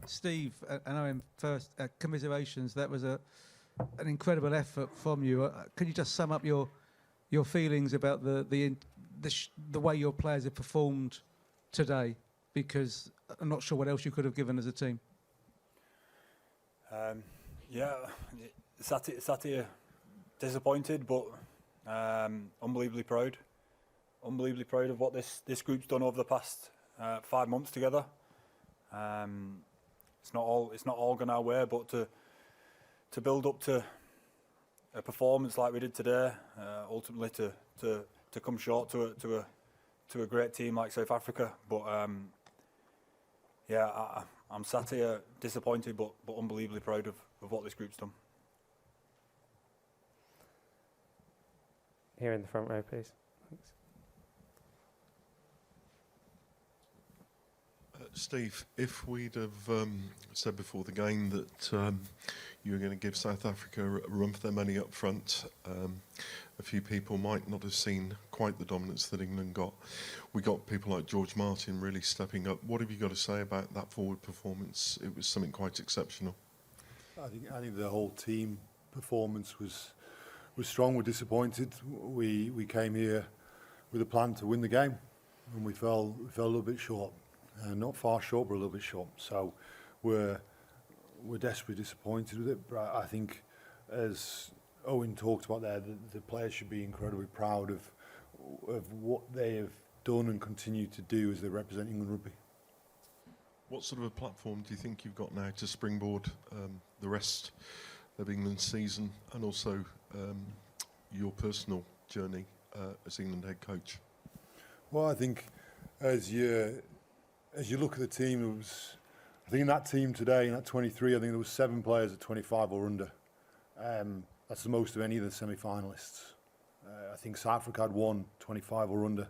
Steve, I know in first commiserations, that was an incredible effort from you. Can you just sum up your feelings about the way your players have performed today? Because I'm not sure what else you could have given as a team. Sat here disappointed, but unbelievably proud. Unbelievably proud of what this group's done over the past 5 months together. It's not all gone our way, but to build up to a performance like we did today, ultimately to come short to a great team like South Africa. But I'm sat here disappointed, but unbelievably proud of what this group's done. Here in the front row, please. Thanks. Steve, if we'd have said before the game that you were going to give South Africa a run for their money up front, a few people might not have seen quite the dominance that England got. We got people like George Martin really stepping up. What have you got to say about that forward performance? It was something quite exceptional. I think the whole team performance was strong. We're disappointed. We came here with a plan to win the game, and we fell a little bit short. Not far short, but a little bit short. So we're desperately disappointed with it. But I think, as Owen talked about there, the players should be incredibly proud of what they have done and continue to do as they represent England rugby. What sort of a platform do you think you've got now to springboard the rest of England's season, and also your personal journey as England head coach? Well, I think as you look at the team, I think in that team today, in that 23, I think there was 7 players at 25 or under. That's the most of any of the semi-finalists. I think South Africa had 1, 25 or under.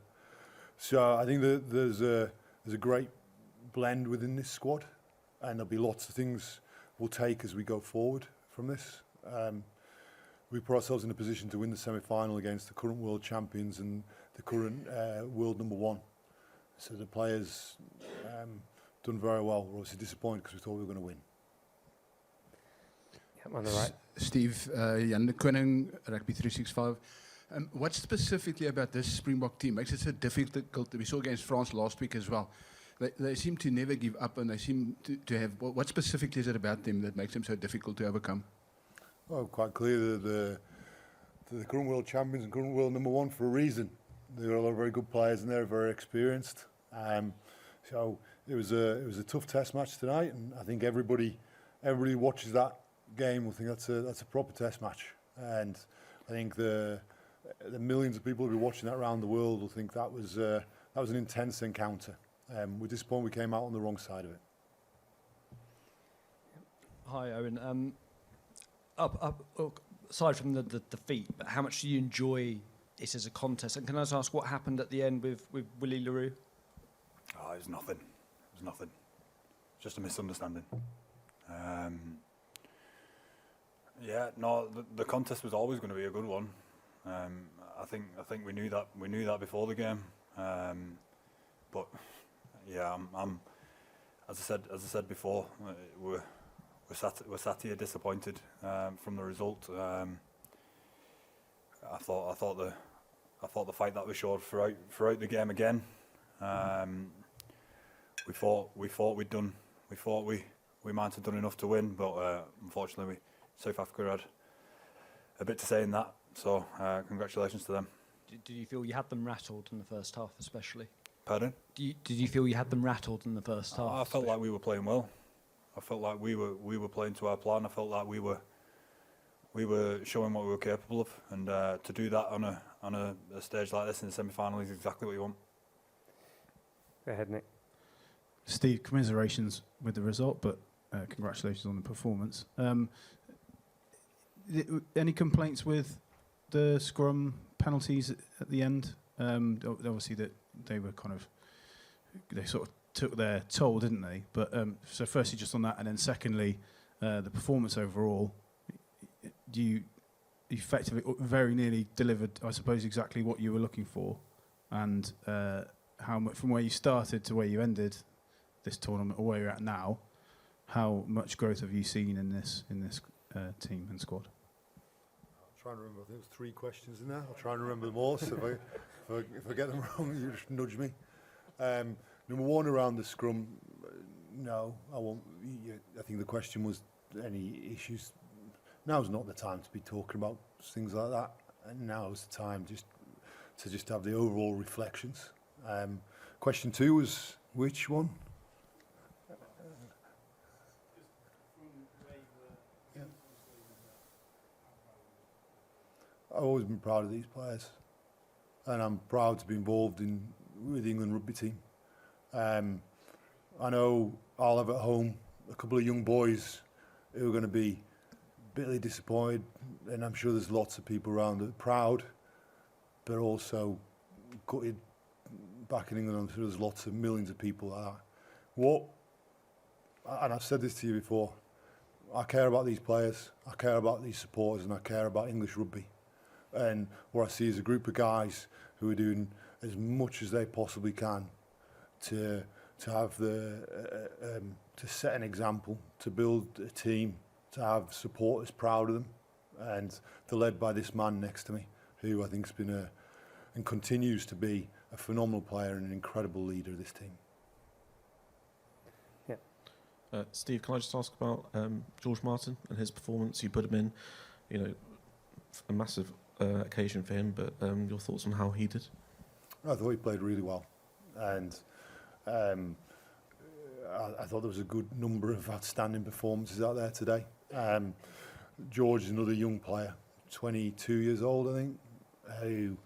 So I think that there's a great blend within this squad, and there'll be lots of things we'll take as we go forward from this. We put ourselves in a position to win the semi-final against the current world champions and the current world number 1. So the players done very well. We're obviously disappointed because we thought we were going to win. Yep, on the right. Steve, Jan de Koning, Rugby 365. What specifically about this Springbok team makes it so difficult? We saw against France last week as well. They seem to never give up, and they seem to have... What specifically is it about them that makes them so difficult to overcome? Well, quite clear that the current world champions and current world number 1 for a reason. There are a lot of very good players and they're very experienced. So it was a tough test match tonight, and I think everybody watches that game will think that's a proper test match. And I think the millions of people who will be watching that around the world will think that was an intense encounter. We're disappointed we came out on the wrong side of it. Hi, Owen. Aside from the defeat, but how much do you enjoy it as a contest? And can I just ask what happened at the end with Willie le Roux? Oh, it was nothing. It was nothing. Just a misunderstanding. The contest was always going to be a good one. I think we knew that before the game. But yeah, I'm as I said before, we're sat here disappointed from the result. I thought the fight that we showed throughout the game again. We thought we might have done enough to win, but unfortunately South Africa had a bit to say in that. So congratulations to them. Did you feel you had them rattled in the first half, especially? Pardon? Did you feel you had them rattled in the first half? I felt like we were playing well. I felt like we were playing to our plan. I felt like we were showing what we were capable of, and to do that on a stage like this in the semi-final is exactly what you want. Go ahead, Nick. Steve, commiserations with the result, but congratulations on the performance. Any complaints with the scrum penalties at the end? Obviously, that they sort of took their toll, didn't they? But so firstly, just on that, and then secondly, the performance overall. You effectively very nearly delivered, I suppose, exactly what you were looking for, and how much from where you started to where you ended this tournament, or where you're at now. how much growth have you seen in this team and squad? I'm trying to remember. I think there's 3 questions in there. I'll try and remember them all. So if I get them wrong, you just nudge me. Number 1 around the scrum. No, I won't. I think the question was any issues. Now's not the time to be talking about things like that. And now is the time to have the overall reflections. Question 2 was which one? I've always been proud of these players, and I'm proud to be involved with the England rugby team. I know I'll have at home a couple of young boys who are going to be bitterly disappointed, and I'm sure there's lots of people around that are proud, but also gutted back in England. I'm sure there's lots of millions of people like that. And I've said this to you before, I care about these players, I care about these supporters, and I care about English rugby. And what I see is a group of guys who are doing as much as they possibly can to have to set an example, to build a team, to have supporters proud of them, and they're led by this man next to me, who I think has been and continues to be a phenomenal player and an incredible leader of this team. Steve, can I just ask about George Martin and his performance? You put him in, a massive occasion for him, but your thoughts on how he did? I thought he played really well, and I thought there was a good number of outstanding performances out there today. George is another young player, 22 years old, I think, who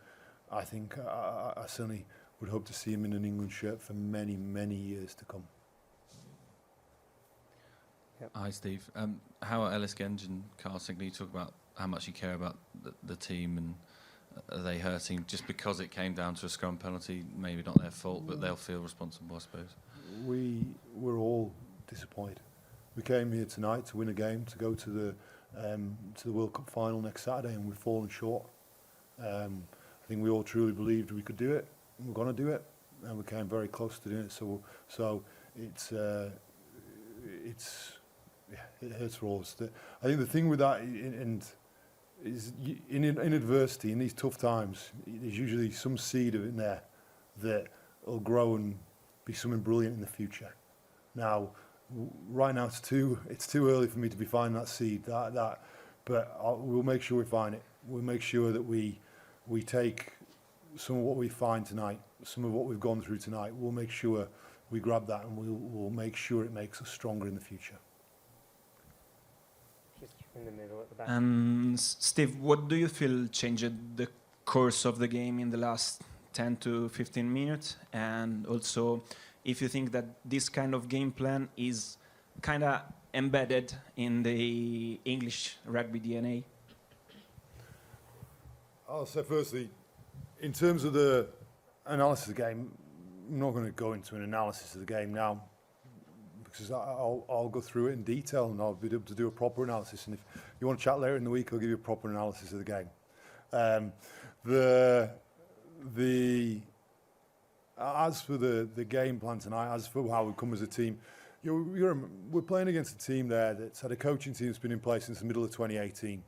I think I certainly would hope to see him in an England shirt for many, many years to come. Hi, Steve. How are Ellis Genge and Carl Signey talk about how much you care about the team, and are they hurting just because it came down to a scrum penalty? Maybe not their fault, but they'll feel responsible, I suppose. We were all disappointed. We came here tonight to win a game, to go to the World Cup final next Saturday, and we've fallen short. I think we all truly believed we could do it, and we're going to do it, and we came very close to doing it. So it hurts for all of us. I think the thing with that is in adversity, in these tough times, there's usually some seed of it in there that will grow and be something brilliant in the future. Now, right now it's too early for me to be finding that seed. But we'll make sure we find it. We'll make sure that we take some of what we find tonight, some of what we've gone through tonight. We'll make sure we grab that, and we'll make sure it makes us stronger in the future. Just in the middle at the back. And Steve, what do you feel changed the course of the game in the last 10 to 15 minutes? And also, if you think that this kind of game plan is kind of embedded in the English rugby DNA? I'll say firstly, in terms of the analysis of the game, I'm not going to go into an analysis of the game now, because I'll go through it in detail and I'll be able to do a proper analysis. And if you want to chat later in the week, I'll give you a proper analysis of the game. As for the game plan tonight, as for how we come as a team, we're playing against a team there that's had a coaching team that's been in place since the middle of 2018.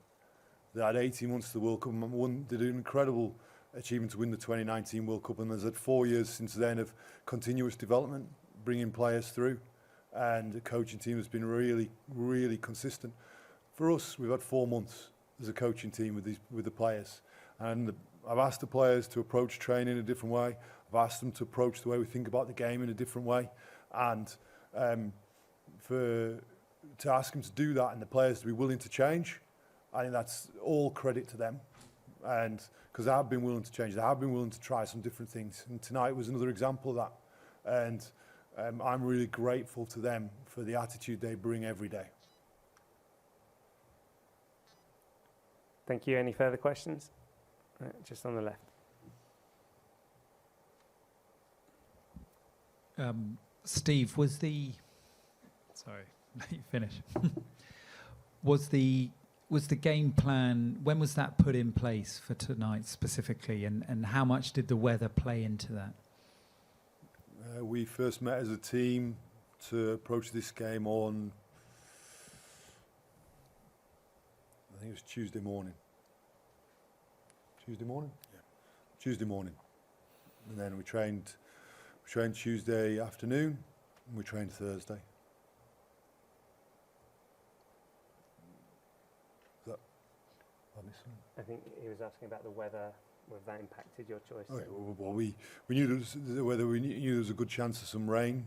They had 18 months to the World Cup and did an incredible achievement to win the 2019 World Cup, and there's had 4 years since then of continuous development, bringing players through, and the coaching team has been really, really consistent. For us, we've had 4 months as a coaching team with the players, and I've asked the players to approach training in a different way. I've asked them to approach the way we think about the game in a different way, and to ask them to do that and the players to be willing to change, I think that's all credit to them. And because they have been willing to change, they have been willing to try some different things. And tonight was another example of that. And I'm really grateful to them for the attitude they bring every day. Thank you. Any further questions? Just on the left. Steve, sorry, let you finish. Was the game plan, when was that put in place for tonight specifically, and how much did the weather play into that? We first met as a team to approach this game on think it was Tuesday morning. Tuesday morning? Yeah. Tuesday morning. And then we trained Tuesday afternoon, and we trained Thursday. I think he was asking about the weather. Whether that impacted your choice? Okay, well, we knew we knew there was a good chance of some rain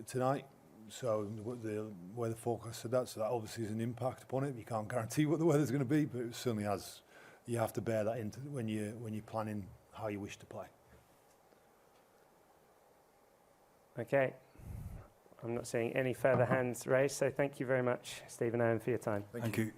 tonight. So the weather forecast said that. So that obviously is an impact upon it. You can't guarantee what the weather's going to be, but it certainly has. You have to bear that into when you're planning how you wish to play. Okay. I'm not seeing any further hands raised, so thank you very much, Steve and Owen, for your time. Thank you.